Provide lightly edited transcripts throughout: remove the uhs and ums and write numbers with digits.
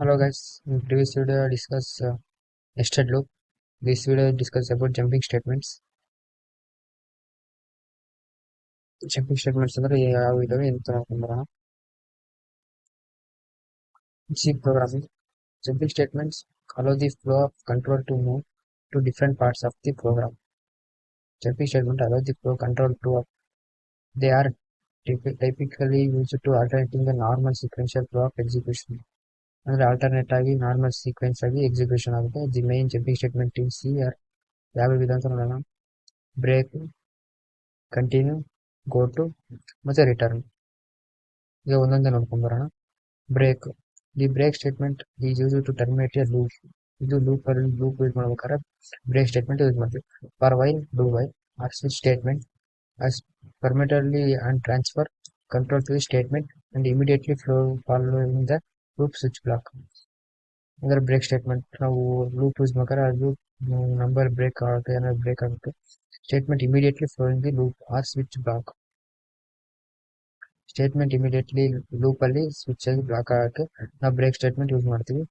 Hello guys, in previous video I discuss nested loop. This video I discuss about jumping statements. Jumping statements ಅಂದ್ರೆ ಯಾವ ಇದಾವೆ ಅಂತ ನೋಡ್ಕೊಂಬರೋಣ. C programming. Jumping statements allow the flow of control to move to different parts of the program. Jumping statement allow the flow control to they are typically used to alternating the normal sequential flow of execution. ಅಂದ್ರೆ alternate ಆಗಿ normal sequence ಆಗಿ execution ಆಗುತ್ತೆ. The main jumping statement in C are ಯಾವ್ಯಾವಿದೆ ಅಂತ ನೋಡೋಣ. Break, continue, go to ಮತ್ತೆ return. ಈಗ ಒಂದೊಂದೇ ನೋಡ್ಕೊಂಬರೋಣ. Break. The break statement is use to terminate a loop. ಇದು ಲೂಪ್ ಯೂಸ್ ಮಾಡ್ಬೇಕಾದ್ರೆ ಬ್ರೇಕ್ ಸ್ಟೇಟ್ಮೆಂಟ್ ಯೂಸ್ ಮಾಡ್ತೀವಿ. For while, do while or switch statement as permanently and transfer control to the statement and immediately flow following the loop switch block. ಅಂದ್ರೆ break statement ನಾವು loop use ಮಾಡ್ಬೇಕಾದ್ರೆ ಅದು number break ಆಗುತ್ತೆ, ಏನಾದ್ರು break ಆಗುತ್ತೆ. Statement immediately following the loop or switch block. Statement immediately loop ಅಲ್ಲಿ switch ಆಗಿ block ಆಗಕ್ಕೆ ನಾವು ಬ್ರೇಕ್ ಸ್ಟೇಟ್ಮೆಂಟ್ ಯೂಸ್ ಮಾಡ್ತೀವಿ.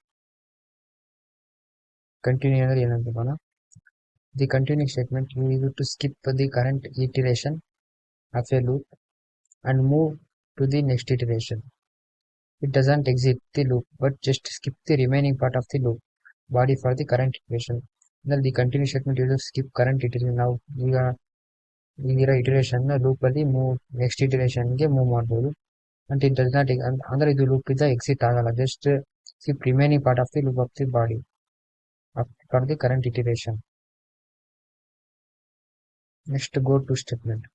ಕಂಟಿನ್ಯೂ ಅಂದ್ರೆ ಏನಂತ ನೋಡೋಣ. The continue statement use to skip the current iteration of a loop and move to the next iteration. It doesn't exit the loop but just skip the remaining part of the loop body for the current iteration. The continue statement uses skip current iteration. ನಾವು ಈಗಿರೋ iteration loop ಅಲ್ಲಿ next ಇಟರೇಷನ್ಗೆ move ಮಾಡ್ಬೋದು. And it does not ಅಂದ್ರೆ ಇದು loop ಇಂದ exit ಆಗಲ್ಲ, just skip remaining part of the loop of the body for the current iteration. Next go to statement.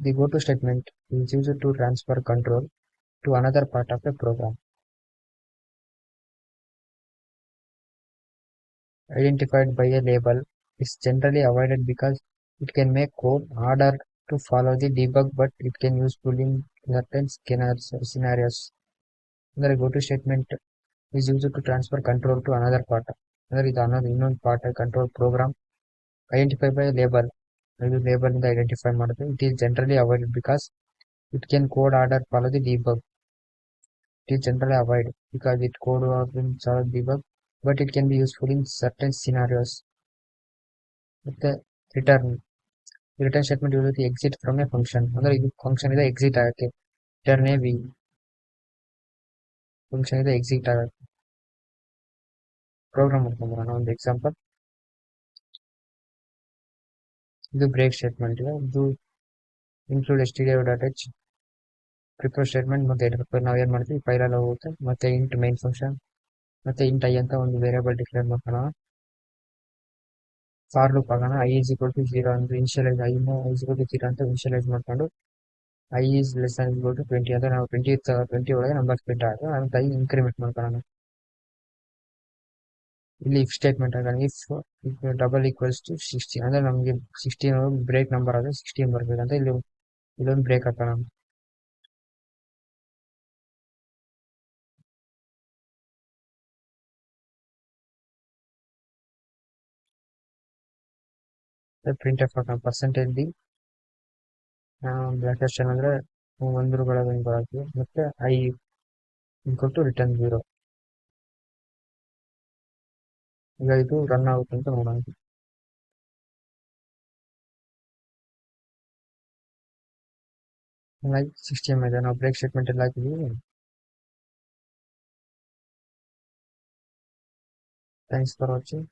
The go to statement is used to transfer control to another part of a program. Identified by a label is generally avoided because it can make code harder to follow the debug, but it can useful in certain scenarios. The go to statement is used to transfer control to another part. ಇನ್ನೊಂದು part control program identified by a label. ಇದು label ಇಂದ identify ಮಾಡುತ್ತೆ. It is generally avoided because it can code order follow the debug. It is generally avoided because it code or solve debug, but it can be useful in certain scenarios. ಮತ್ತೆ return. Return statement use exit from A function. ಅಂದ್ರೆ ಇದು function ಇದೆ exit ಆಗಕ್ಕೆ. Written a V function ಇದೆ exit ಆಗಕ್ಕೆ. Program ಮಾಡ್ಕೊಂಡ್ಬರೋಣ ಒಂದು example. ಇದು break statement ಇದೆ. ಇದು ಇನ್ಕ್ಲೂಡ್ stdio.h ಪ್ರಿಪೇರ್ ಸ್ಟೇಟ್ಮೆಂಟ್ ಮತ್ತೆ ಪ್ರಿಪೇರ್ ನಾವು ಏನ್ ಮಾಡ್ತೀವಿ ಫೈಲ್ ಅಲ್ಲಿ ಹೋಗುತ್ತೆ. ಮತ್ತೆ ಇಂಟ್ ಮೈನ್ ಫಂಕ್ಷನ್ ಮತ್ತೆ ಇಂಟ್ ಐ ಅಂತ ಒಂದು ವೇರಿಯಬಲ್ ಡಿಕ್ಲೇರ್ ಮಾಡ್ಕೋಣ. ಫಾರ್ ಲೂಪ್ ಆಗೋಣ. ಐ ಈಸ್ ಈಕ್ವಲ್ ಟು 0 ಅಂದ್ರೆ initialise I is equal to 0 ಅಂತ ಇನಿಷಿಯಲೈಸ್ ಮಾಡ್ಕೊಂಡು I is less than equal to 20 ಅಂದ್ರೆ ನಾವು 20 ಒಳಗೆ ನಂಬರ್ ಸ್ಪ್ಲಿಟ್ ಆಗುತ್ತೆ ಅಂತ ಐ ಇನ್ಕ್ರಿಮೆಂಟ್ ಮಾಡ್ಕೊಳ್ಳೋಣ. ಇಲ್ಲಿ ಇಫ್ ಸ್ಟೇಟ್ಮೆಂಟ್ ಆಗೋಣ. ಇಫ್ ಡಬಲ್ ಈಕ್ವಲ್ಸ್ ಟು 16 ಅಂದ್ರೆ ನಮಗೆ 16 ಬ್ರೇಕ್ ನಂಬರ್ ಆದ್ರೆ 16 ಬರ್ಬೇಕಂತ ಇಲ್ಲಿ ಇಲ್ಲೊಂದು ಬ್ರೇಕ್ ಹಾಕೋಣ. ಪ್ರಿಂಟ್ ಎಫ್ ಹಾಕೋಣ. ಪರ್ಸೆಂಟೇಜ್ ಡಿ ಬ್ರಾಕೆಟ್ ಅಂದ್ರೆ ಒಂದರುಗಳ ಬರುತ್ತೆ. ಮತ್ತೆ ಐ ಈಕ್ವಲ್ ಟು ರಿಟರ್ನ್ 0. ಈಗ ಇದು ರನ್ ಆಗುತ್ತೆ ಅಂತ ನೋಡೋಣ. ಹಂಗಾಗಿ 16 ಇದೆ. ನಾವು ಬ್ರೇಕ್ ಸ್ಟೇಟ್ಮೆಂಟ್ ಎಲ್ಲ ಹಾಕಿದೀವಿ. Thanks for watching.